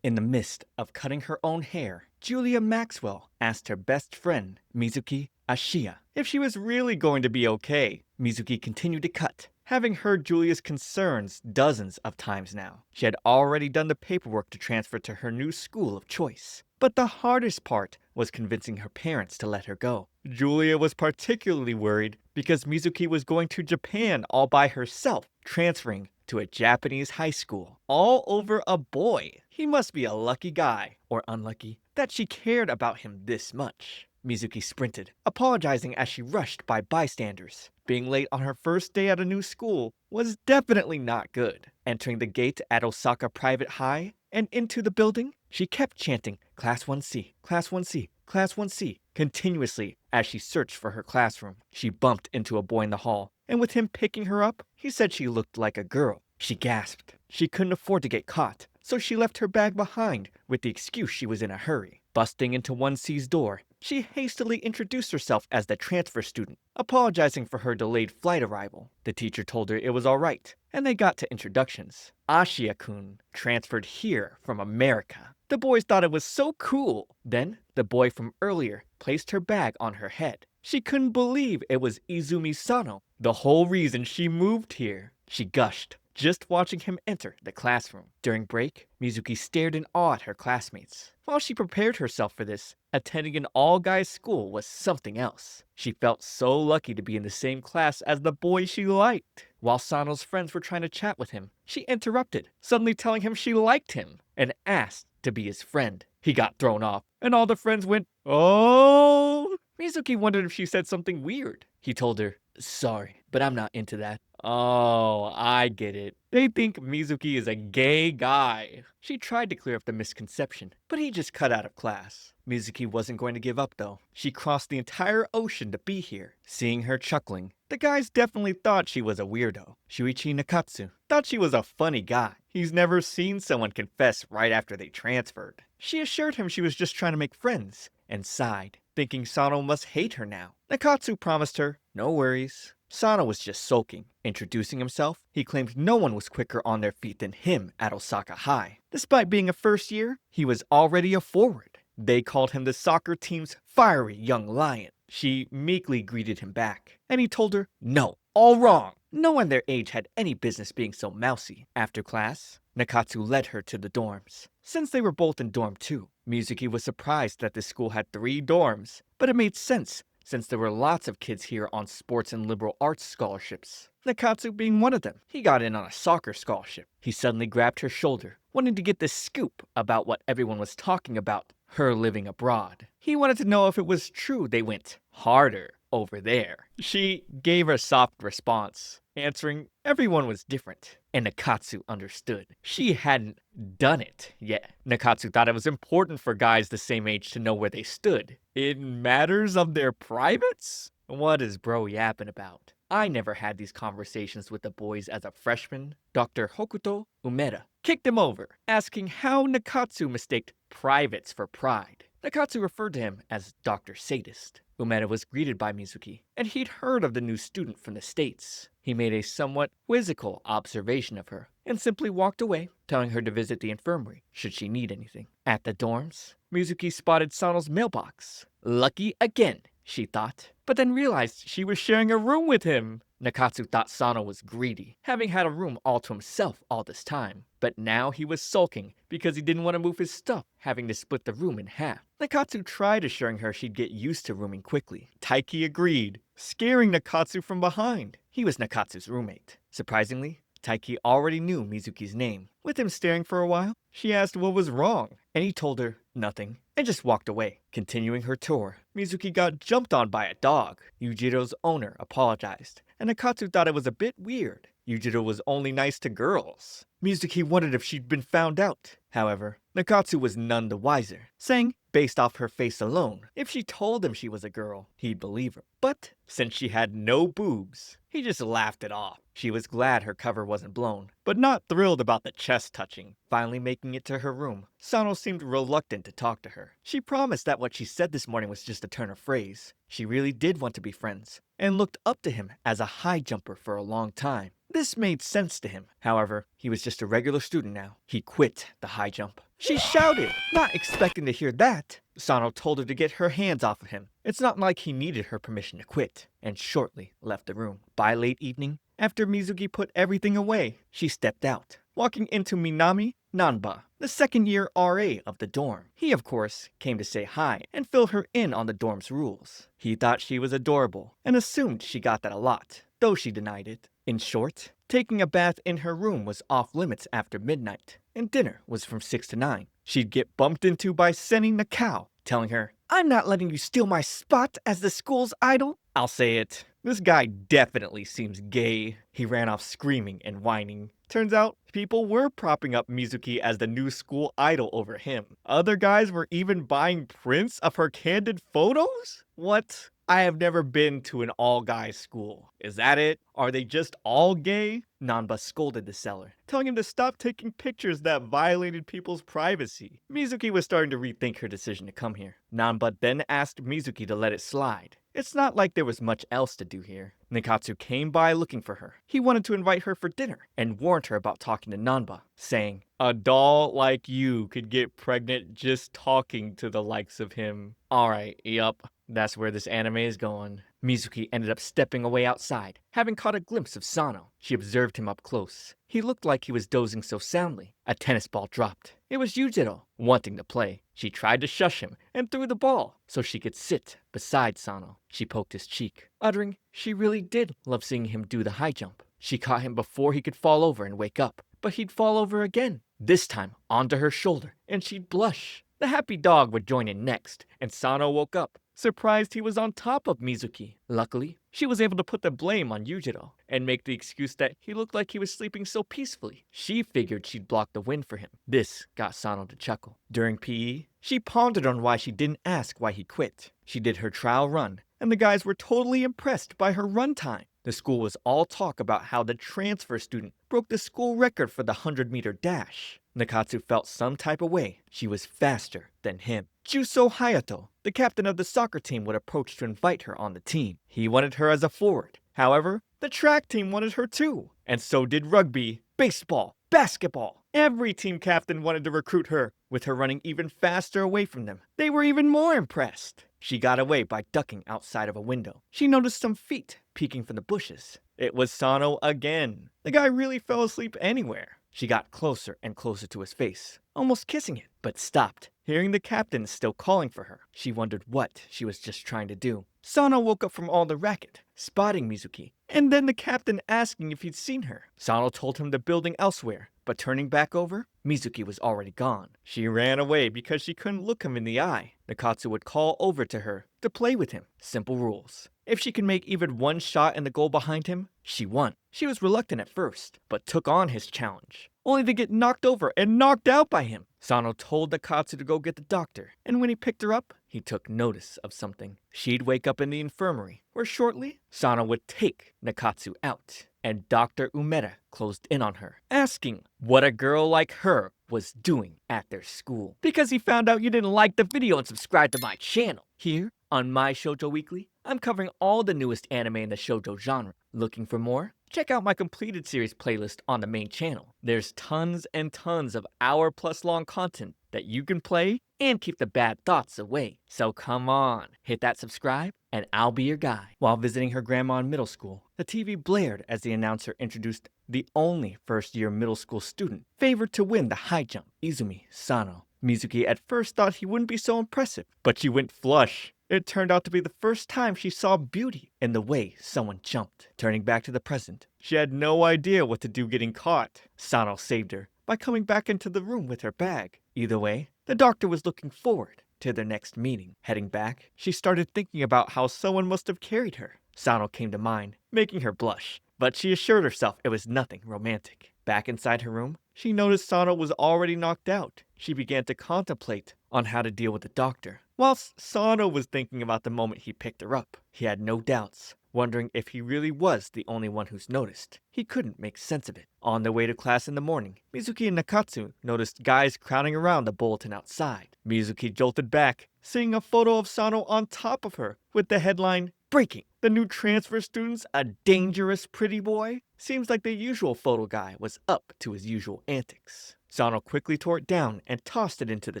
In the midst of cutting her own hair, Julia Maxwell asked her best friend, Mizuki Ashiya, if she was really going to be okay. Mizuki continued to cut, having heard Julia's concerns dozens of times now. She had already done the paperwork to transfer to her new school of choice. But the hardest part was convincing her parents to let her go. Julia was particularly worried because Mizuki was going to Japan all by herself, transferring to a Japanese high school, all over a boy. He must be a lucky guy, or unlucky, that she cared about him this much. Mizuki sprinted, apologizing as she rushed by bystanders. Being late on her first day at a new school was definitely not good. Entering the gate at Osaka Private High and into the building, she kept chanting Class 1C, Class 1C, Class 1C, continuously as she searched for her classroom. She bumped into a boy in the hall, and with him picking her up, he said she looked like a girl. She gasped. She couldn't afford to get caught, so she left her bag behind with the excuse she was in a hurry. Busting into 1C's door, she hastily introduced herself as the transfer student, apologizing for her delayed flight arrival. The teacher told her it was all right, and they got to introductions. Ashiya-kun transferred here from America. The boys thought it was so cool. Then, the boy from earlier placed her bag on her head. She couldn't believe it was Izumi Sano, the whole reason she moved here. She gushed, just watching him enter the classroom. During break, Mizuki stared in awe at her classmates. While she prepared herself for this, attending an all-guys school was something else. She felt so lucky to be in the same class as the boy she liked. While Sano's friends were trying to chat with him, she interrupted, suddenly telling him she liked him, and asked to be his friend. He got thrown off, and all the friends went, "Oh!" Mizuki wondered if she said something weird. He told her, "Sorry, but I'm not into that." Oh, I get it. They think Mizuki is a gay guy. She tried to clear up the misconception, but he just cut out of class. Mizuki wasn't going to give up though. She crossed the entire ocean to be here. Seeing her chuckling, the guys definitely thought she was a weirdo. Shuichi Nakatsu thought she was a funny guy. He's never seen someone confess right after they transferred. She assured him she was just trying to make friends, and sighed, thinking Sano must hate her now. Nakatsu promised her, no worries. Sano was just sulking. Introducing himself, he claimed no one was quicker on their feet than him at Osaka High. Despite being a first year, he was already a forward. They called him the soccer team's fiery young lion. She meekly greeted him back, and he told her, no, all wrong. No one their age had any business being so mousy. After class, Nakatsu led her to the dorms. Since they were both in dorm 2, Mizuki was surprised that the school had 3 dorms, but it made sense since there were lots of kids here on sports and liberal arts scholarships. Nakatsu being one of them. He got in on a soccer scholarship. He suddenly grabbed her shoulder, wanting to get the scoop about what everyone was talking about, her living abroad. He wanted to know if it was true they went harder over there. She gave a soft response, answering everyone was different, and Nakatsu understood. She hadn't done it yet. Nakatsu thought it was important for guys the same age to know where they stood in matters of their privates? What is bro yapping about? I never had these conversations with the boys as a freshman. Dr. Hokuto Umeda kicked him over, asking how Nakatsu mistaked privates for pride. Nakatsu referred to him as Dr. Sadist. Umeda was greeted by Mizuki, and he'd heard of the new student from the States. He made a somewhat quizzical observation of her, and simply walked away, telling her to visit the infirmary should she need anything. At the dorms, Mizuki spotted Sano's mailbox. Lucky again, she thought, but then realized she was sharing a room with him. Nakatsu thought Sano was greedy, having had a room all to himself all this time. But now he was sulking because he didn't want to move his stuff, having to split the room in half. Nakatsu tried assuring her she'd get used to rooming quickly. Taiki agreed, scaring Nakatsu from behind. He was Nakatsu's roommate. Surprisingly, Taiki already knew Mizuki's name. With him staring for a while, she asked what was wrong, and he told her nothing, and just walked away. Continuing her tour, Mizuki got jumped on by a dog. Yujiro's owner apologized, and Nakatsu thought it was a bit weird. Yujiro was only nice to girls. Mizuki wondered if she'd been found out. However, Nakatsu was none the wiser, saying, based off her face alone, if she told him she was a girl, he'd believe her. But since she had no boobs, he just laughed it off. She was glad her cover wasn't blown, but not thrilled about the chest touching. Finally making it to her room, Sano seemed reluctant to talk to her. She promised that what she said this morning was just a turn of phrase. She really did want to be friends, and looked up to him as a high jumper for a long time. This made sense to him. However, he was just a regular student now. He quit the high jump. She shouted, not expecting to hear that. Sano told her to get her hands off of him. It's not like he needed her permission to quit, and shortly left the room. By late evening, after Mizuki put everything away, she stepped out, walking into Minami Nanba, the second-year RA of the dorm. He, of course, came to say hi and fill her in on the dorm's rules. He thought she was adorable and assumed she got that a lot, though she denied it. In short, taking a bath in her room was off limits after midnight, and dinner was from 6 to 9. She'd get bumped into by Senni Nakao, telling her, "I'm not letting you steal my spot as the school's idol." I'll say it, this guy definitely seems gay. He ran off screaming and whining. Turns out, people were propping up Mizuki as the new school idol over him. Other guys were even buying prints of her candid photos? What? I have never been to an all-guys school. Is that it? Are they just all gay? Nanba scolded the seller, telling him to stop taking pictures that violated people's privacy. Mizuki was starting to rethink her decision to come here. Nanba then asked Mizuki to let it slide. It's not like there was much else to do here. Nikatsu came by looking for her. He wanted to invite her for dinner and warned her about talking to Nanba, saying, "A doll like you could get pregnant just talking to the likes of him." Alright, yup, that's where this anime is going. Mizuki ended up stepping away outside, having caught a glimpse of Sano. She observed him up close. He looked like he was dozing so soundly. A tennis ball dropped. It was Yujiro, wanting to play. She tried to shush him and threw the ball so she could sit beside Sano. She poked his cheek, uttering she really did love seeing him do the high jump. She caught him before he could fall over and wake up, but he'd fall over again, this time onto her shoulder, and she'd blush. The happy dog would join in next, and Sano woke up, surprised he was on top of Mizuki. Luckily, she was able to put the blame on Yujiro and make the excuse that he looked like he was sleeping so peacefully. She figured she'd block the wind for him. This got Sano to chuckle. During PE, she pondered on why she didn't ask why he quit. She did her trial run, and the guys were totally impressed by her run time. The school was all talk about how the transfer student broke the school record for the 100-meter dash. Nikatsu felt some type of way. She was faster than him. Juso Hayato, the captain of the soccer team, would approach to invite her on the team. He wanted her as a forward. However, the track team wanted her too. And so did rugby, baseball, basketball. Every team captain wanted to recruit her, with her running even faster away from them. They were even more impressed. She got away by ducking outside of a window. She noticed some feet peeking from the bushes. It was Sano again. The guy really fell asleep anywhere. She got closer and closer to his face, almost kissing it, but stopped, hearing the captain still calling for her. She wondered what she was just trying to do. Sano woke up from all the racket, spotting Mizuki, and then the captain asking if he'd seen her. Sano told him the building elsewhere, but turning back over, Mizuki was already gone. She ran away because she couldn't look him in the eye. Nikatsu would call over to her to play with him. Simple rules. If she could make even one shot in the goal behind him, she won. She was reluctant at first, but took on his challenge, only to get knocked over and knocked out by him. Sano told Nikatsu to go get the doctor, and when he picked her up, he took notice of something. She'd wake up in the infirmary, where shortly, Sano would take Nikatsu out, and Dr. Umeda closed in on her, asking what a girl like her was doing at their school. Because he found out you didn't like the video and subscribe to my channel. Here, on My Shoujo Weekly, I'm covering all the newest anime in the shoujo genre. Looking for more? Check out my completed series playlist on the main channel. There's tons and tons of hour-plus long content that you can play and keep the bad thoughts away. So come on, hit that subscribe and I'll be your guy. While visiting her grandma in middle school, the TV blared as the announcer introduced the only first-year middle school student favored to win the high jump, Izumi Sano. Mizuki at first thought he wouldn't be so impressive, but she went flush. It turned out to be the first time she saw beauty in the way someone jumped. Turning back to the present, she had no idea what to do getting caught. Sano saved her by coming back into the room with her bag. Either way, the doctor was looking forward to their next meeting. Heading back, she started thinking about how someone must have carried her. Sano came to mind, making her blush, but she assured herself it was nothing romantic. Back inside her room, she noticed Sano was already knocked out. She began to contemplate on how to deal with the doctor. Whilst Sano was thinking about the moment he picked her up, he had no doubts, wondering if he really was the only one who's noticed. He couldn't make sense of it. On their way to class in the morning, Mizuki and Nakatsu noticed guys crowding around the bulletin outside. Mizuki jolted back, seeing a photo of Sano on top of her, with the headline, "Breaking! The new transfer student's a dangerous pretty boy." Seems like the usual photo guy was up to his usual antics. Sano quickly tore it down and tossed it into the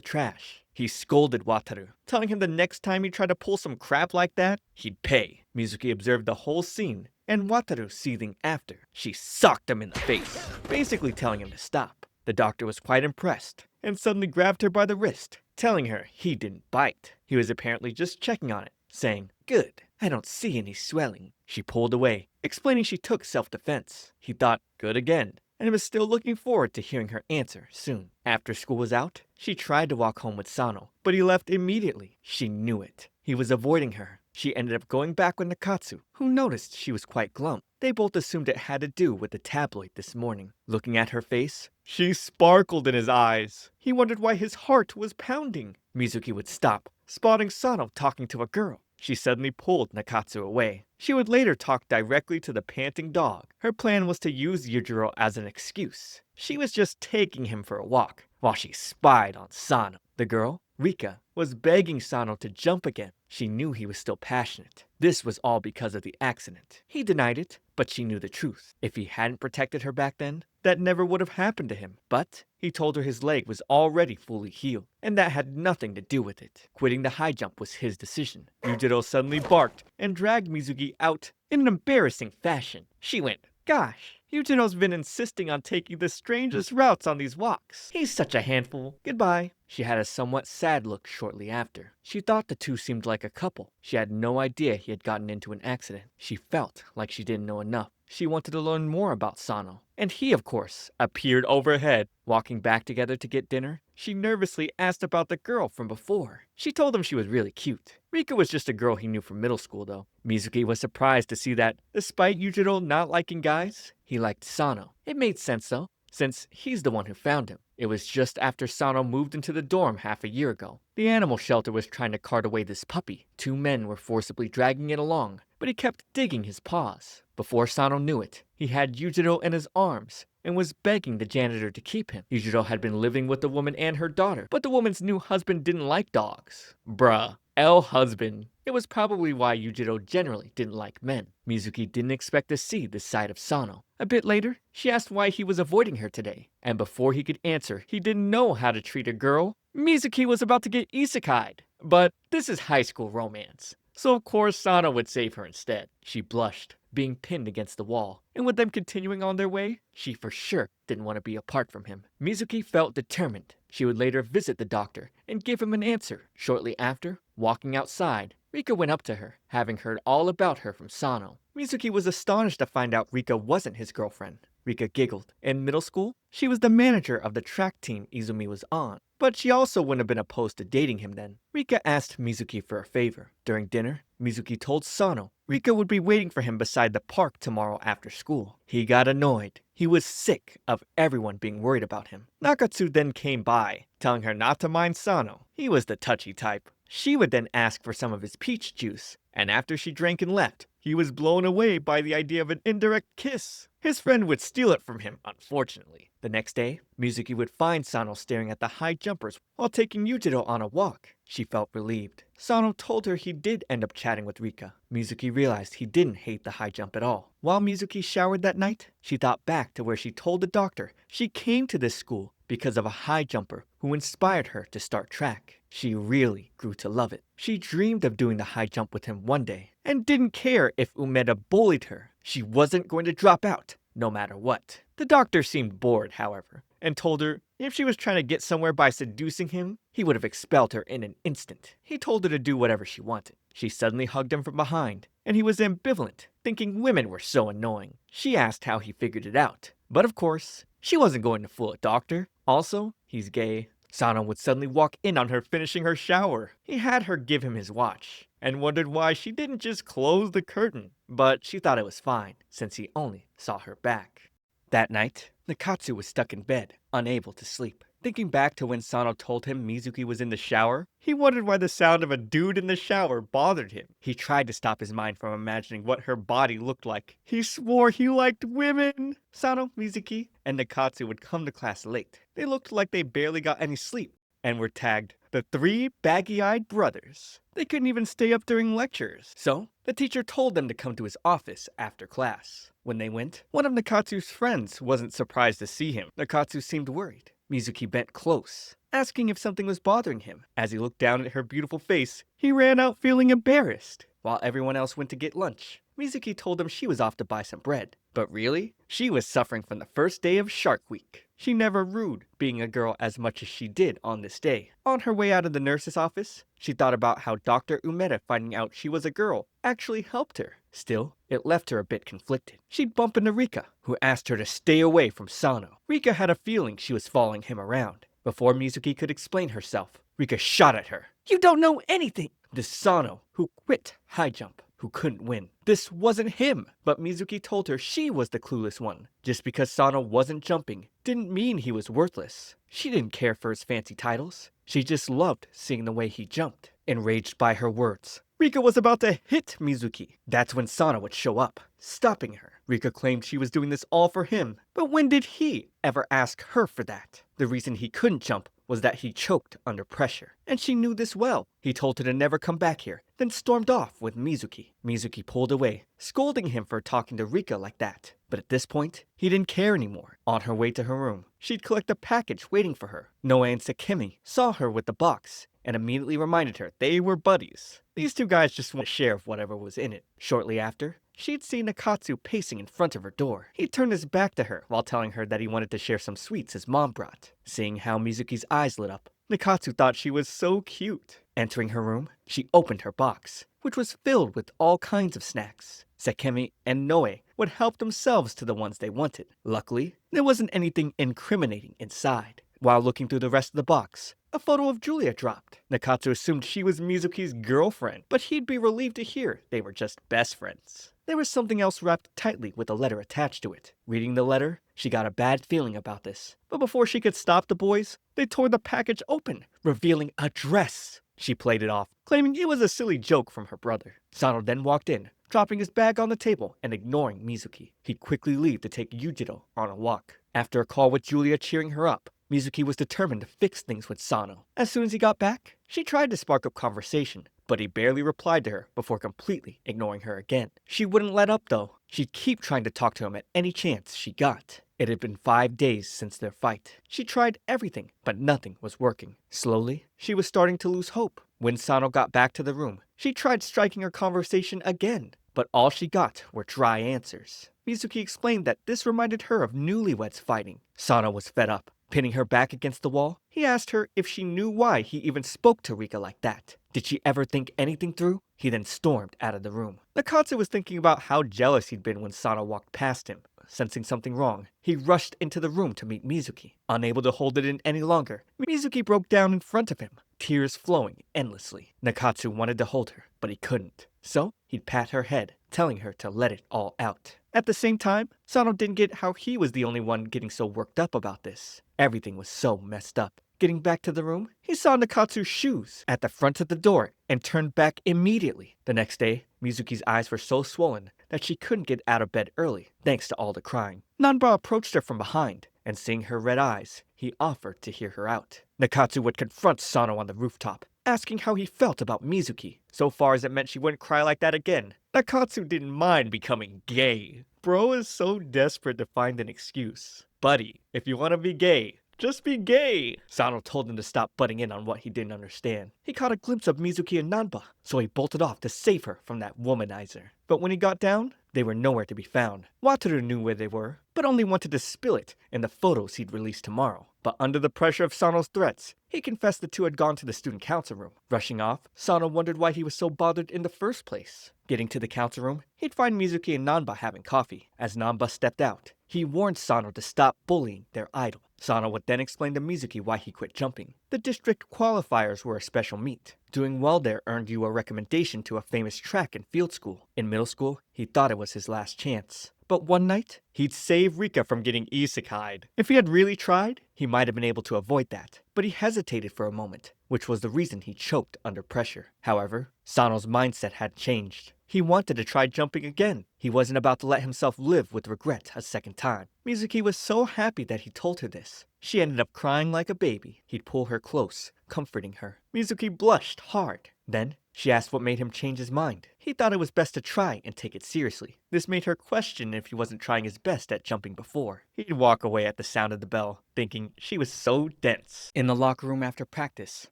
trash. He scolded Wataru, telling him the next time he tried to pull some crap like that, he'd pay. Mizuki observed the whole scene, and Wataru seething after. She socked him in the face, basically telling him to stop. The doctor was quite impressed, and suddenly grabbed her by the wrist, telling her he didn't bite. He was apparently just checking on it, saying, "Good, I don't see any swelling." She pulled away, explaining she took self-defense. He thought, good again, and was still looking forward to hearing her answer soon. After school was out, she tried to walk home with Sano, but he left immediately. She knew it. He was avoiding her. She ended up going back with Nakatsu, who noticed she was quite glum. They both assumed it had to do with the tabloid this morning. Looking at her face, she sparkled in his eyes. He wondered why his heart was pounding. Mizuki would stop, spotting Sano talking to a girl. She suddenly pulled Nakatsu away. She would later talk directly to the panting dog. Her plan was to use Yujiro as an excuse. She was just taking him for a walk, while she spied on Sano. The girl, Rika, was begging Sano to jump again. She knew he was still passionate. This was all because of the accident. He denied it, but she knew the truth. If he hadn't protected her back then, that never would have happened to him. But he told her his leg was already fully healed, and that had nothing to do with it. Quitting the high jump was his decision. Yujiro suddenly barked and dragged Mizuki out in an embarrassing fashion. She went, "Gosh, Yujiro's been insisting on taking the strangest routes on these walks. He's such a handful. Goodbye." She had a somewhat sad look shortly after. She thought the two seemed like a couple. She had no idea he had gotten into an accident. She felt like she didn't know enough. She wanted to learn more about Sano. And he, of course, appeared overhead. Walking back together to get dinner, she nervously asked about the girl from before. She told him she was really cute. Rika was just a girl he knew from middle school, though. Mizuki was surprised to see that, despite Yujiro not liking guys, he liked Sano. It made sense, though, since he's the one who found him. It was just after Sano moved into the dorm half a year ago. The animal shelter was trying to cart away this puppy. Two men were forcibly dragging it along, but he kept digging his paws. Before Sano knew it, he had Yujiro in his arms and was begging the janitor to keep him. Yujiro had been living with the woman and her daughter, but the woman's new husband didn't like dogs. Bruh. Husband. It was probably why Yujiro generally didn't like men. Mizuki didn't expect to see this side of Sano. A bit later, she asked why he was avoiding her today, and before he could answer, he didn't know how to treat a girl. Mizuki was about to get isekai'd. But this is high school romance, so of course Sano would save her instead. She blushed, being pinned against the wall, and with them continuing on their way, she for sure didn't want to be apart from him. Mizuki felt determined. She would later visit the doctor and give him an answer. Shortly after, walking outside, Rika went up to her, having heard all about her from Sano. Mizuki was astonished to find out Rika wasn't his girlfriend. Rika giggled. In middle school, she was the manager of the track team Izumi was on, but she also wouldn't have been opposed to dating him then. Rika asked Mizuki for a favor. During dinner, Mizuki told Sano Rika would be waiting for him beside the park tomorrow after school. He got annoyed. He was sick of everyone being worried about him. Nakatsu then came by, telling her not to mind Sano. He was the touchy type. She would then ask for some of his peach juice, and after she drank and left, he was blown away by the idea of an indirect kiss. His friend would steal it from him, unfortunately. The next day, Mizuki would find Sano staring at the high jumpers while taking Yujiro on a walk. She felt relieved. Sano told her he did end up chatting with Rika. Mizuki realized he didn't hate the high jump at all. While Mizuki showered that night, she thought back to where she told the doctor she came to this school because of a high jumper who inspired her to start track. She really grew to love it. She dreamed of doing the high jump with him one day and didn't care if Umeda bullied her. She wasn't going to drop out, no matter what. The doctor seemed bored, however, and told her if she was trying to get somewhere by seducing him, he would have expelled her in an instant. He told her to do whatever she wanted. She suddenly hugged him from behind, and he was ambivalent, thinking women were so annoying. She asked how he figured it out, but of course, she wasn't going to fool a doctor. Also, he's gay. Sano would suddenly walk in on her finishing her shower. He had her give him his watch, and wondered why she didn't just close the curtain. But she thought it was fine, since he only saw her back. That night, Nakatsu was stuck in bed, unable to sleep. Thinking back to when Sano told him Mizuki was in the shower, he wondered why the sound of a dude in the shower bothered him. He tried to stop his mind from imagining what her body looked like. He swore he liked women. Sano, Mizuki, and Nakatsu would come to class late. They looked like they barely got any sleep and were tagged the three baggy-eyed brothers. They couldn't even stay up during lectures. So, the teacher told them to come to his office after class. When they went, one of Nakatsu's friends wasn't surprised to see him. Nakatsu seemed worried. Mizuki bent close, asking if something was bothering him. As he looked down at her beautiful face, he ran out feeling embarrassed. While everyone else went to get lunch, Mizuki told him she was off to buy some bread. But really, she was suffering from the first day of Shark Week. She never rued being a girl as much as she did on this day. On her way out of the nurse's office, she thought about how Dr. Umeda finding out she was a girl actually helped her. Still, it left her a bit conflicted. She'd bump into Rika, who asked her to stay away from Sano. Rika had a feeling she was following him around. Before Mizuki could explain herself, Rika shot at her. "You don't know anything!" This Sano, who quit high jump, who couldn't win. This wasn't him, but Mizuki told her she was the clueless one. Just because Sano wasn't jumping didn't mean he was worthless. She didn't care for his fancy titles. She just loved seeing the way he jumped. Enraged by her words, Rika was about to hit Mizuki. That's when Sano would show up, stopping her. Rika claimed she was doing this all for him, but when did he ever ask her for that? The reason he couldn't jump was that he choked under pressure, and she knew this well. He told her to never come back here, then stormed off with Mizuki. Mizuki pulled away, scolding him for talking to Rika like that. But at this point, he didn't care anymore. On her way to her room, she'd collect a package waiting for her. Noe and Sakemi saw her with the box and immediately reminded her they were buddies. These two guys just want to share of whatever was in it. Shortly after, she'd seen Nakatsu pacing in front of her door. He turned his back to her while telling her that he wanted to share some sweets his mom brought. Seeing how Mizuki's eyes lit up, Nakatsu thought she was so cute. Entering her room, she opened her box, which was filled with all kinds of snacks. Sakemi and Noe would help themselves to the ones they wanted. Luckily, there wasn't anything incriminating inside. While looking through the rest of the box, a photo of Julia dropped. Nakatsu assumed she was Mizuki's girlfriend, but he'd be relieved to hear they were just best friends. There was something else wrapped tightly with a letter attached to it. Reading the letter, she got a bad feeling about this. But before she could stop the boys, they tore the package open, revealing a dress. She played it off, claiming it was a silly joke from her brother. Sano then walked in, dropping his bag on the table and ignoring Mizuki. He'd quickly leave to take Yujiro on a walk. After a call with Julia cheering her up, Mizuki was determined to fix things with Sano. As soon as he got back, she tried to spark up conversation, but he barely replied to her before completely ignoring her again. She wouldn't let up though. She'd keep trying to talk to him at any chance she got. It had been 5 days since their fight. She tried everything, but nothing was working. Slowly, she was starting to lose hope. When Sano got back to the room, she tried striking her conversation again, but all she got were dry answers. Mizuki explained that this reminded her of newlyweds fighting. Sano was fed up. Pinning her back against the wall, he asked her if she knew why he even spoke to Rika like that. Did she ever think anything through? He then stormed out of the room. Nakatsu was thinking about how jealous he'd been when Sano walked past him. Sensing something wrong, he rushed into the room to meet Mizuki. Unable to hold it in any longer, Mizuki broke down in front of him, tears flowing endlessly. Nakatsu wanted to hold her, but he couldn't. So, he'd pat her head, telling her to let it all out. At the same time, Sano didn't get how he was the only one getting so worked up about this. Everything was so messed up. Getting back to the room, he saw Nakatsu's shoes at the front of the door and turned back immediately. The next day, Mizuki's eyes were so swollen that she couldn't get out of bed early, thanks to all the crying. Nanba approached her from behind, and seeing her red eyes, he offered to hear her out. Nakatsu would confront Sano on the rooftop, asking how he felt about Mizuki, so far as it meant she wouldn't cry like that again. Nakatsu didn't mind becoming gay. Bro is so desperate to find an excuse. Buddy, if you want to be gay, just be gay! Sano told him to stop butting in on what he didn't understand. He caught a glimpse of Mizuki and Nanba, so he bolted off to save her from that womanizer. But when he got down, they were nowhere to be found. Wataru knew where they were, but only wanted to spill it in the photos he'd release tomorrow. But under the pressure of Sano's threats, he confessed the two had gone to the student council room. Rushing off, Sano wondered why he was so bothered in the first place. Getting to the council room, he'd find Mizuki and Nanba having coffee. As Nanba stepped out, he warned Sano to stop bullying their idol. Sano would then explain to Mizuki why he quit jumping. The district qualifiers were a special meet. Doing well there earned you a recommendation to a famous track and field school. In middle school, he thought it was his last chance. But one night, he'd save Rika from getting isekai'd. If he had really tried, he might have been able to avoid that. But he hesitated for a moment, which was the reason he choked under pressure. However, Sano's mindset had changed. He wanted to try jumping again. He wasn't about to let himself live with regret a second time. Mizuki was so happy that he told her this. She ended up crying like a baby. He'd pull her close, comforting her. Mizuki blushed hard. Then, She asked what made him change his mind. He thought it was best to try and take it seriously. This made her question if he wasn't trying his best at jumping before. He'd walk away at the sound of the bell, thinking she was so dense. In the locker room after practice,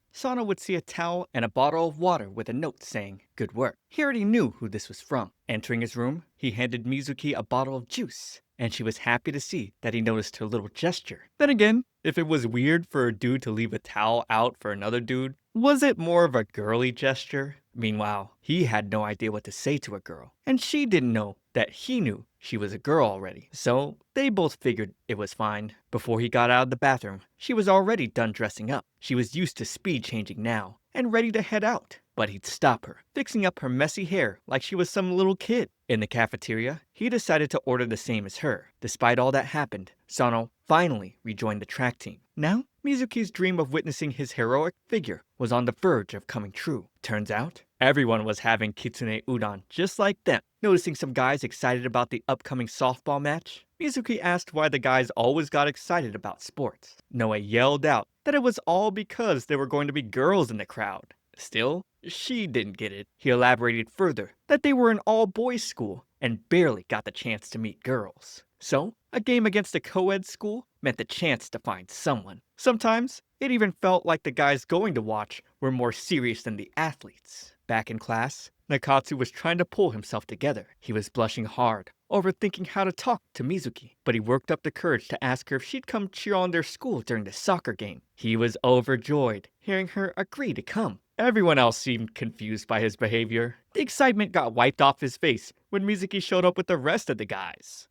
Sano would see a towel and a bottle of water with a note saying, "Good work." He already knew who this was from. Entering his room, he handed Mizuki a bottle of juice, and she was happy to see that he noticed her little gesture. Then again, if it was weird for a dude to leave a towel out for another dude, was it more of a girly gesture? Meanwhile, he had no idea what to say to a girl, and she didn't know that he knew she was a girl already. So they both figured it was fine. Before he got out of the bathroom, she was already done dressing up. She was used to speed changing now and ready to head out. But he'd stop her, fixing up her messy hair like she was some little kid. In the cafeteria, he decided to order the same as her. Despite all that happened, Sano finally rejoined the track team. Now, Mizuki's dream of witnessing his heroic figure was on the verge of coming true. Turns out, everyone was having kitsune udon just like them. Noticing some guys excited about the upcoming softball match, Mizuki asked why the guys always got excited about sports. Noe yelled out that it was all because there were going to be girls in the crowd. Still, she didn't get it. He elaborated further that they were an all-boys school and barely got the chance to meet girls. So, a game against a co-ed school meant the chance to find someone. Sometimes, it even felt like the guys going to watch were more serious than the athletes. Back in class, Nakatsu was trying to pull himself together. He was blushing hard, overthinking how to talk to Mizuki, but he worked up the courage to ask her if she'd come cheer on their school during the soccer game. He was overjoyed, hearing her agree to come. Everyone else seemed confused by his behavior. The excitement got wiped off his face when Mizuki showed up with the rest of the guys.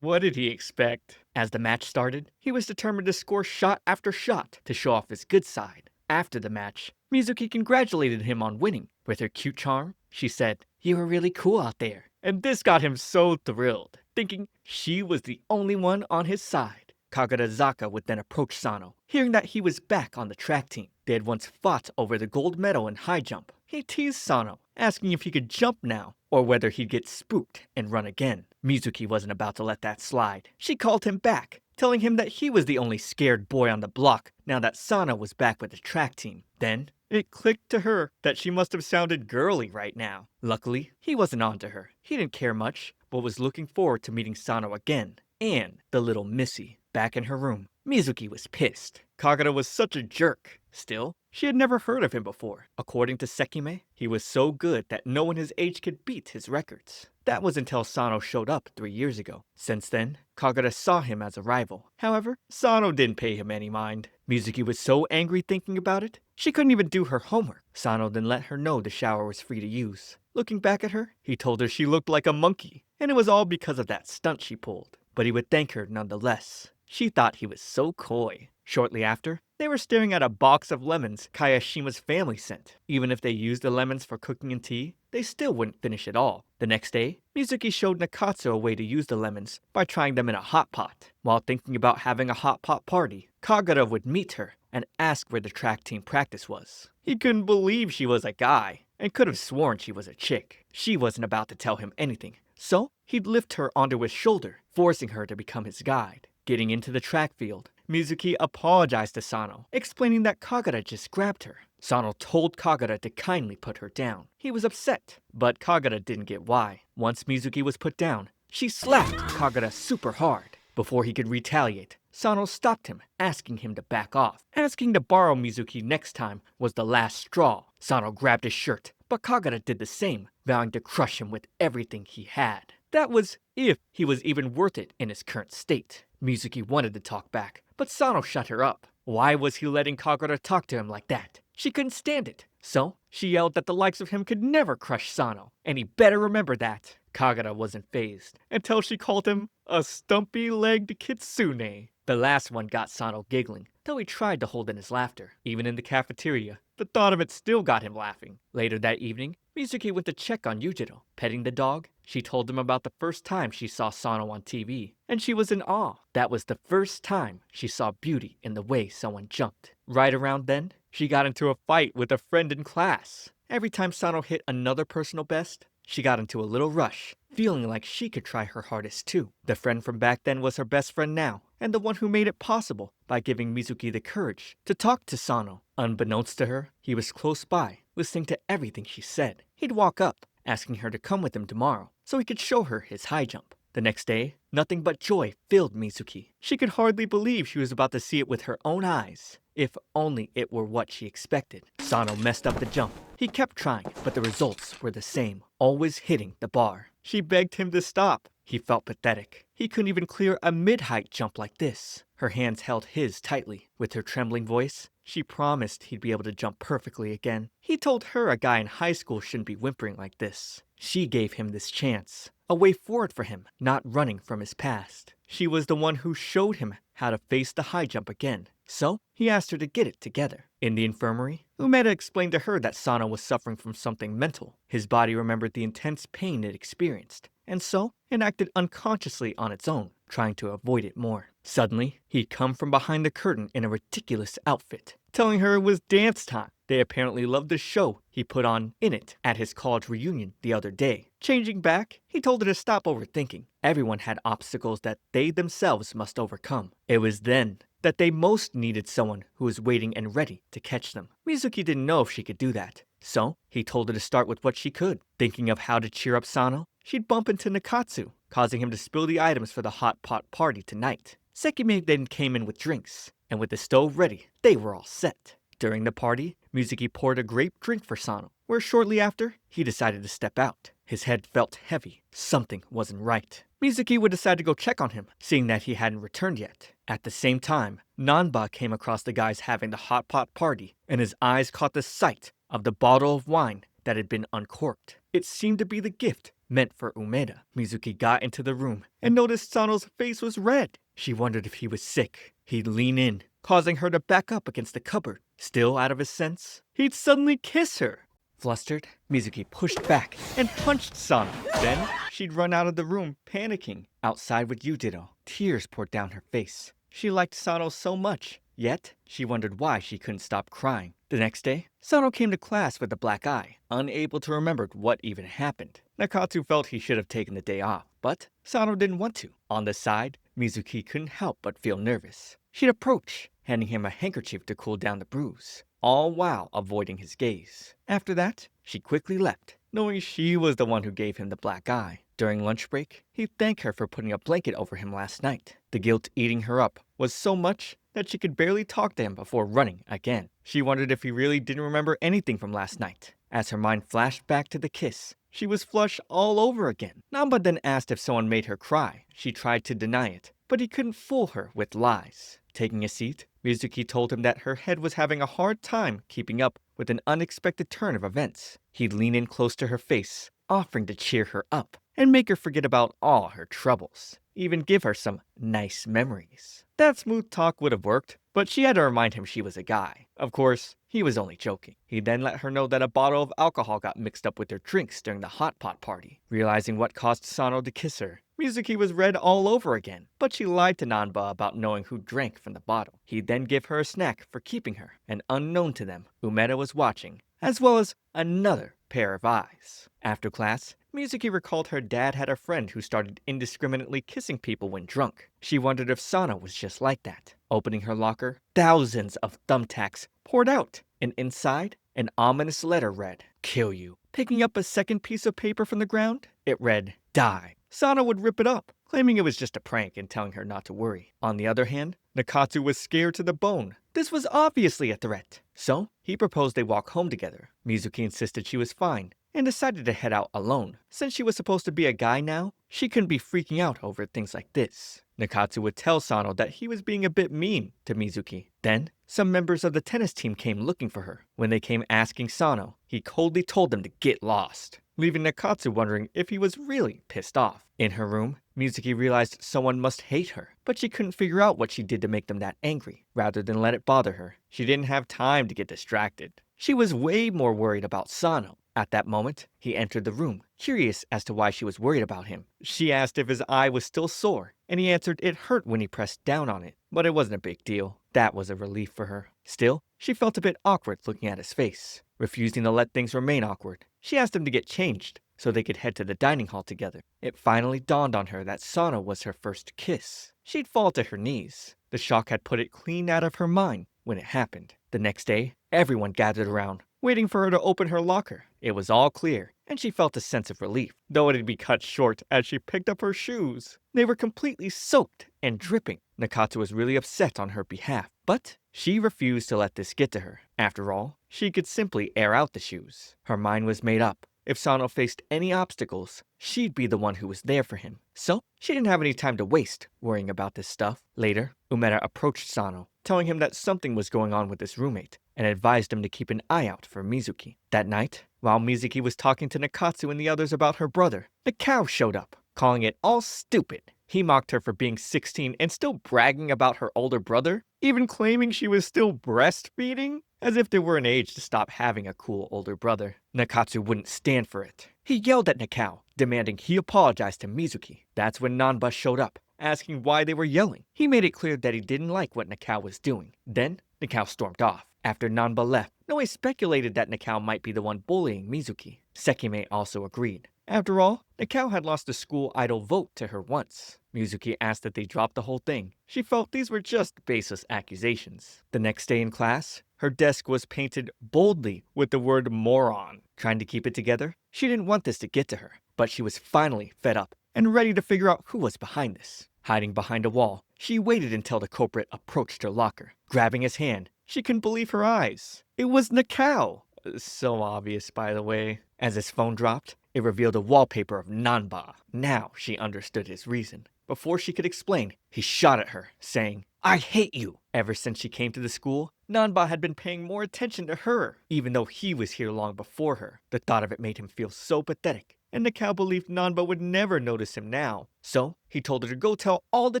What did he expect? As the match started, he was determined to score shot after shot to show off his good side. After the match, Mizuki congratulated him on winning. With her cute charm, she said, "You were really cool out there." And this got him so thrilled, thinking she was the only one on his side. Kagarazaka would then approach Sano, hearing that he was back on the track team. They had once fought over the gold medal in high jump. He teased Sano, asking if he could jump now, or whether he'd get spooked and run again. Mizuki wasn't about to let that slide. She called him back, telling him that he was the only scared boy on the block now that Sano was back with the track team. Then, it clicked to her that she must have sounded girly right now. Luckily, he wasn't onto her. He didn't care much, but was looking forward to meeting Sano again, and the little Missy. Back in her room, Mizuki was pissed. Kagura was such a jerk. Still, she had never heard of him before. According to Sekime, he was so good that no one his age could beat his records. That was until Sano showed up 3 years ago. Since then, Kagura saw him as a rival. However, Sano didn't pay him any mind. Mizuki was so angry thinking about it, she couldn't even do her homework. Sano then let her know the shower was free to use. Looking back at her, he told her she looked like a monkey, and it was all because of that stunt she pulled. But he would thank her nonetheless. She thought he was so coy. Shortly after, they were staring at a box of lemons Kayashima's family sent. Even if they used the lemons for cooking and tea, they still wouldn't finish it all. The next day, Mizuki showed Nakatsu a way to use the lemons by trying them in a hot pot. While thinking about having a hot pot party, Kagura would meet her and ask where the track team practice was. He couldn't believe she was a guy and could have sworn she was a chick. She wasn't about to tell him anything, so he'd lift her onto his shoulder, forcing her to become his guide. Getting into the track field, Mizuki apologized to Sano, explaining that Kagura just grabbed her. Sano told Kagura to kindly put her down. He was upset, but Kagura didn't get why. Once Mizuki was put down, she slapped Kagura super hard. Before he could retaliate, Sano stopped him, asking him to back off. Asking to borrow Mizuki next time was the last straw. Sano grabbed his shirt, but Kagura did the same, vowing to crush him with everything he had. That was if he was even worth it in his current state. Mizuki wanted to talk back, but Sano shut her up. Why was he letting Kagura talk to him like that? She couldn't stand it. So, she yelled that the likes of him could never crush Sano, and he better remember that. Kagura wasn't fazed, until she called him a stumpy-legged kitsune. The last one got Sano giggling, though he tried to hold in his laughter. Even in the cafeteria, the thought of it still got him laughing. Later that evening, Mizuki went to check on Yujiro. Petting the dog, she told him about the first time she saw Sano on TV, and she was in awe. That was the first time she saw beauty in the way someone jumped. Right around then, she got into a fight with a friend in class. Every time Sano hit another personal best, she got into a little rush, feeling like she could try her hardest too. The friend from back then was her best friend now, and the one who made it possible by giving Mizuki the courage to talk to Sano Unbeknownst to her, he was close by, listening to everything she said. He'd walk up, asking her to come with him tomorrow, so he could show her his high jump. The next day, nothing but joy filled Mizuki. She could hardly believe she was about to see it with her own eyes. If only it were what she expected. Sano messed up the jump. He kept trying, but the results were the same, always hitting the bar. She begged him to stop. He felt pathetic. He couldn't even clear a mid-height jump like this. Her hands held his tightly. With her trembling voice, she promised he'd be able to jump perfectly again. He told her a guy in high school shouldn't be whimpering like this. She gave him this chance, a way forward for him, not running from his past. She was the one who showed him how to face the high jump again. So, he asked her to get it together. In the infirmary, Umeda explained to her that Sano was suffering from something mental. His body remembered the intense pain it experienced, and so it acted unconsciously on its own, trying to avoid it more. Suddenly, he'd come from behind the curtain in a ridiculous outfit, telling her it was dance time. They apparently loved the show he put on in it at his college reunion the other day. Changing back, he told her to stop overthinking. Everyone had obstacles that they themselves must overcome. It was then that they most needed someone who was waiting and ready to catch them. Mizuki didn't know if she could do that, so he told her to start with what she could. Thinking of how to cheer up Sano, she'd bump into Nakatsu, causing him to spill the items for the hot pot party tonight. Sekime then came in with drinks, and with the stove ready, they were all set. During the party, Mizuki poured a grape drink for Sano, where shortly after, he decided to step out. His head felt heavy. Something wasn't right. Mizuki would decide to go check on him, seeing that he hadn't returned yet. At the same time, Nanba came across the guys having the hot pot party, and his eyes caught the sight of the bottle of wine that had been uncorked. It seemed to be the gift meant for Umeda. Mizuki got into the room and noticed Sano's face was red. She wondered if he was sick. He'd lean in, causing her to back up against the cupboard. Still out of his sense, he'd suddenly kiss her. Flustered, Mizuki pushed back and punched Sano. Then, she'd run out of the room, panicking. Outside with Yujiro, tears poured down her face. She liked Sano so much, yet she wondered why she couldn't stop crying. The next day, Sano came to class with a black eye, unable to remember what even happened. Nakatsu felt he should have taken the day off, but Sano didn't want to. On the side, Mizuki couldn't help but feel nervous. She'd approach, handing him a handkerchief to cool down the bruise, all while avoiding his gaze. After that, she quickly left, knowing she was the one who gave him the black eye. During lunch break, he'd thank her for putting a blanket over him last night. The guilt eating her up was so much that she could barely talk to him before running again. She wondered if he really didn't remember anything from last night. As her mind flashed back to the kiss, she was flushed all over again. Namba then asked if someone made her cry. She tried to deny it, but he couldn't fool her with lies. Taking a seat, Mizuki told him that her head was having a hard time keeping up with an unexpected turn of events. He'd lean in close to her face, offering to cheer her up and make her forget about all her troubles, even give her some nice memories. That smooth talk would have worked, but she had to remind him she was a guy. Of course, he was only joking. He then let her know that a bottle of alcohol got mixed up with their drinks during the hot pot party. Realizing what caused Sano to kiss her, Mizuki was red all over again, but she lied to Nanba about knowing who drank from the bottle. He'd then give her a snack for keeping her, and unknown to them, Umeda was watching, as well as another pair of eyes. After class, Mizuki recalled her dad had a friend who started indiscriminately kissing people when drunk. She wondered if Sano was just like that. Opening her locker, thousands of thumbtacks poured out, and inside, an ominous letter read, "Kill you." Picking up a second piece of paper from the ground, it read, "Die." Sano would rip it up, claiming it was just a prank and telling her not to worry. On the other hand, Nakatsu was scared to the bone. This was obviously a threat. So, he proposed they walk home together. Mizuki insisted she was fine, and decided to head out alone. Since she was supposed to be a guy now, she couldn't be freaking out over things like this. Nakatsu would tell Sano that he was being a bit mean to Mizuki. Then, some members of the tennis team came looking for her. When they came asking Sano, he coldly told them to get lost, leaving Nakatsu wondering if he was really pissed off. In her room, Mizuki realized someone must hate her, but she couldn't figure out what she did to make them that angry. Rather than let it bother her, she didn't have time to get distracted. She was way more worried about Sano. At that moment, he entered the room, curious as to why she was worried about him. She asked if his eye was still sore, and he answered it hurt when he pressed down on it, but it wasn't a big deal. That was a relief for her. Still, she felt a bit awkward looking at his face. Refusing to let things remain awkward, she asked him to get changed so they could head to the dining hall together. It finally dawned on her that Sano was her first kiss. She'd fall to her knees. The shock had put it clean out of her mind when it happened. The next day, everyone gathered around, waiting for her to open her locker. It was all clear, and she felt a sense of relief, though it'd be cut short as she picked up her shoes. They were completely soaked and dripping. Nakatsu was really upset on her behalf, but she refused to let this get to her. After all, she could simply air out the shoes. Her mind was made up. If Sano faced any obstacles, she'd be the one who was there for him. So, she didn't have any time to waste worrying about this stuff. Later, Umeda approached Sano, telling him that something was going on with his roommate, and advised him to keep an eye out for Mizuki. That night, while Mizuki was talking to Nakatsu and the others about her brother, Nakao showed up, calling it all stupid. He mocked her for being 16 and still bragging about her older brother, even claiming she was still breastfeeding, as if there were an age to stop having a cool older brother. Nakatsu wouldn't stand for it. He yelled at Nakao, demanding he apologize to Mizuki. That's when Nanba showed up, asking why they were yelling. He made it clear that he didn't like what Nakao was doing. Then, Nakao stormed off. After Nanba left, Noe speculated that Nakao might be the one bullying Mizuki. Sekime also agreed. After all, Nakao had lost a school idol vote to her once. Mizuki asked that they drop the whole thing. She felt these were just baseless accusations. The next day in class, her desk was painted boldly with the word moron. Trying to keep it together, she didn't want this to get to her, but she was finally fed up and ready to figure out who was behind this. Hiding behind a wall, she waited until the culprit approached her locker. Grabbing his hand, she couldn't believe her eyes. It was Nakao. So obvious, by the way. As his phone dropped, it revealed a wallpaper of Nanba. Now she understood his reason. Before she could explain, he shot at her, saying, "I hate you!" Ever since she came to the school, Nanba had been paying more attention to her, even though he was here long before her. The thought of it made him feel so pathetic, and Nakao believed Nanba would never notice him now. So, he told her to go tell all the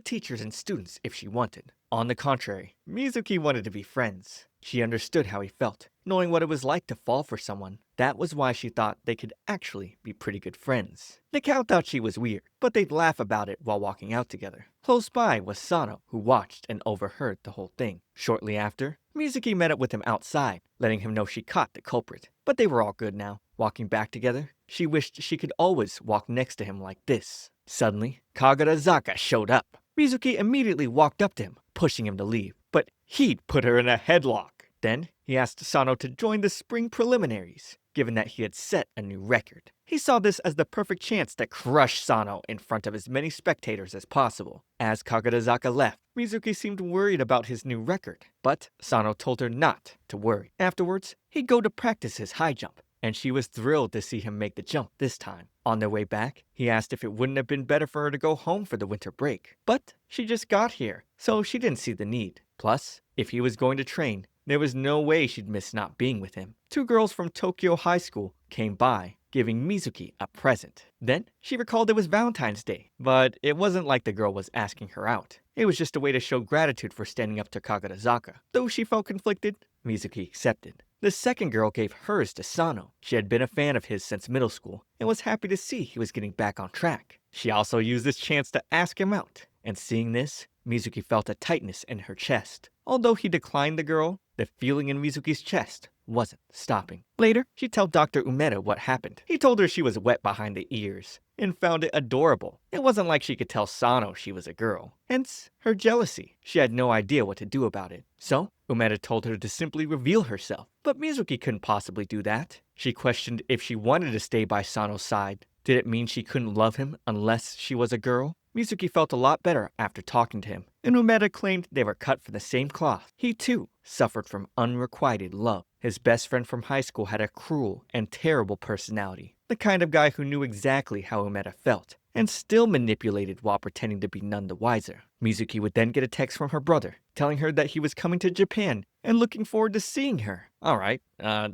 teachers and students if she wanted. On the contrary, Mizuki wanted to be friends. She understood how he felt, knowing what it was like to fall for someone. That was why she thought they could actually be pretty good friends. Nakao thought she was weird, but they'd laugh about it while walking out together. Close by was Sano, who watched and overheard the whole thing. Shortly after, Mizuki met up with him outside, letting him know she caught the culprit. But they were all good now. Walking back together, she wished she could always walk next to him like this. Suddenly, Kagarazaka showed up. Mizuki immediately walked up to him, pushing him to leave, but he'd put her in a headlock. Then, he asked Sano to join the spring preliminaries, given that he had set a new record. He saw this as the perfect chance to crush Sano in front of as many spectators as possible. As Kagarazaka left, Mizuki seemed worried about his new record, but Sano told her not to worry. Afterwards, he'd go to practice his high jump, and she was thrilled to see him make the jump this time. On their way back, he asked if it wouldn't have been better for her to go home for the winter break. But she just got here, so she didn't see the need. Plus, if he was going to train, there was no way she'd miss not being with him. Two girls from Tokyo High School came by, giving Mizuki a present. Then, she recalled it was Valentine's Day, but it wasn't like the girl was asking her out. It was just a way to show gratitude for standing up to Kagarazaka. Though she felt conflicted, Mizuki accepted. The second girl gave hers to Sano. She had been a fan of his since middle school and was happy to see he was getting back on track. She also used this chance to ask him out, and seeing this, Mizuki felt a tightness in her chest. Although he declined the girl, the feeling in Mizuki's chest wasn't stopping. Later, she told Dr. Umeda what happened. He told her she was wet behind the ears and found it adorable. It wasn't like she could tell Sano she was a girl, hence her jealousy. She had no idea what to do about it. So, Umeda told her to simply reveal herself, but Mizuki couldn't possibly do that. She questioned if she wanted to stay by Sano's side. Did it mean she couldn't love him unless she was a girl? Mizuki felt a lot better after talking to him, and Umeda claimed they were cut from the same cloth. He too suffered from unrequited love. His best friend from high school had a cruel and terrible personality, the kind of guy who knew exactly how Umeda felt, and still manipulated while pretending to be none the wiser. Mizuki would then get a text from her brother, telling her that he was coming to Japan and looking forward to seeing her. Alright,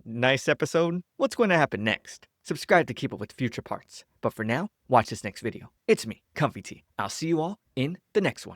nice episode. What's going to happen next? Subscribe to keep up with future parts. But for now, watch this next video. It's me, ComfyTea. I'll see you all in the next one.